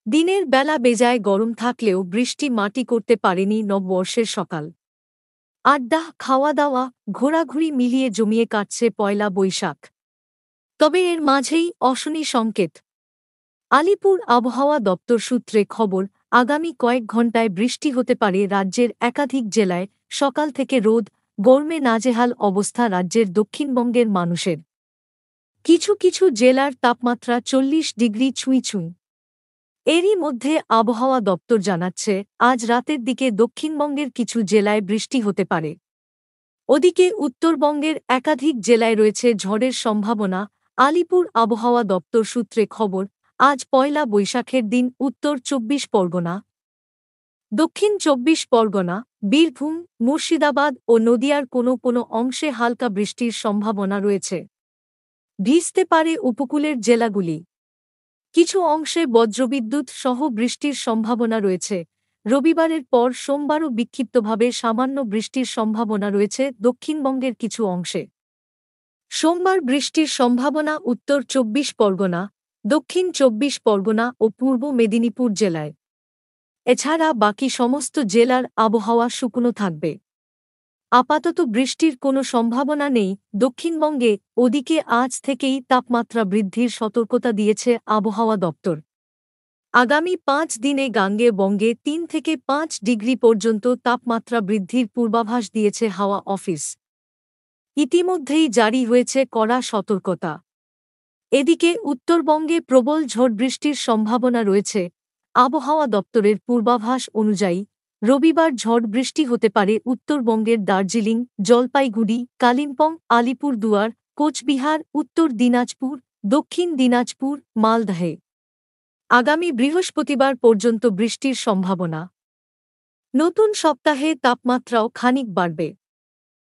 দিনের বেলা বেজায় গরম থাকলেও বৃষ্টি মাটি করতে পারেনি নববর্ষের সকাল। আড্ডা, খাওয়া-দাওয়া, ঘোরাঘুরি মিলিয়ে জমিয়ে কাটছে পয়লা বৈশাখ। তবে এর মাঝেই অশনি সংকেত। আলিপুর আবহাওয়া দপ্তর সূত্রে খবর, আগামী কয়েক ঘণ্টায় বৃষ্টি হতে পারে রাজ্যের একাধিক জেলায়। সকাল থেকে রোদ, গরমে নাজেহাল অবস্থা রাজ্যের দক্ষিণবঙ্গের মানুষের। কিছু কিছু জেলার তাপমাত্রা ৪০ ডিগ্রি ছুঁই। এরই মধ্যে আবহাওয়া দপ্তর জানাচ্ছে, আজ রাতের দিকে দক্ষিণবঙ্গের কিছু জেলায় বৃষ্টি হতে পারে। ওদিকে উত্তরবঙ্গের একাধিক জেলায় রয়েছে ঝড়ের সম্ভাবনা। আলিপুর আবহাওয়া দপ্তর সূত্রে খবর, আজ পয়লা বৈশাখের দিন উত্তর ২৪ পরগনা, দক্ষিণ ২৪ পরগনা, বীরভূম, মুর্শিদাবাদ ও নদিয়ার কোনো অংশে হালকা বৃষ্টির সম্ভাবনা রয়েছে। ভিজতে পারে উপকূলের জেলাগুলি। কিছু অংশে বজ্রবিদ্যুৎ সহ বৃষ্টির সম্ভাবনা রয়েছে। রবিবারের পর সোমবারও বিক্ষিপ্তভাবে সামান্য বৃষ্টির সম্ভাবনা রয়েছে দক্ষিণবঙ্গের কিছু অংশে। সোমবার বৃষ্টির সম্ভাবনা উত্তর ২৪ পরগনা, দক্ষিণ ২৪ পরগনা ও পূর্ব মেদিনীপুর জেলায়। এছাড়া বাকি সমস্ত জেলার আবহাওয়া শুকনো থাকবে। আপাতত বৃষ্টির কোনো সম্ভাবনা নেই দক্ষিণবঙ্গে। ওদিকে আজ থেকেই তাপমাত্রা বৃদ্ধির সতর্কতা দিয়েছে আবহাওয়া দপ্তর। আগামী ৫ দিনে গাঙ্গে বঙ্গে ৩ থেকে ৫ ডিগ্রি পর্যন্ত তাপমাত্রা বৃদ্ধির পূর্বাভাস দিয়েছে হাওয়া অফিস। ইতিমধ্যেই জারি হয়েছে কড়া সতর্কতা। এদিকে উত্তরবঙ্গে প্রবল ঝড়বৃষ্টির সম্ভাবনা রয়েছে। আবহাওয়া দপ্তরের পূর্বাভাস অনুযায়ী রবিবার ঝড় বৃষ্টি হতে পারে উত্তরবঙ্গের দার্জিলিং, জলপাইগুড়ি, কালিম্পং, আলিপুরদুয়ার, কোচবিহার, উত্তর দিনাজপুর, দক্ষিণ দিনাজপুর, মালদহে। আগামী বৃহস্পতিবার পর্যন্ত বৃষ্টির সম্ভাবনা। নতুন সপ্তাহে তাপমাত্রাও খানিক বাড়বে।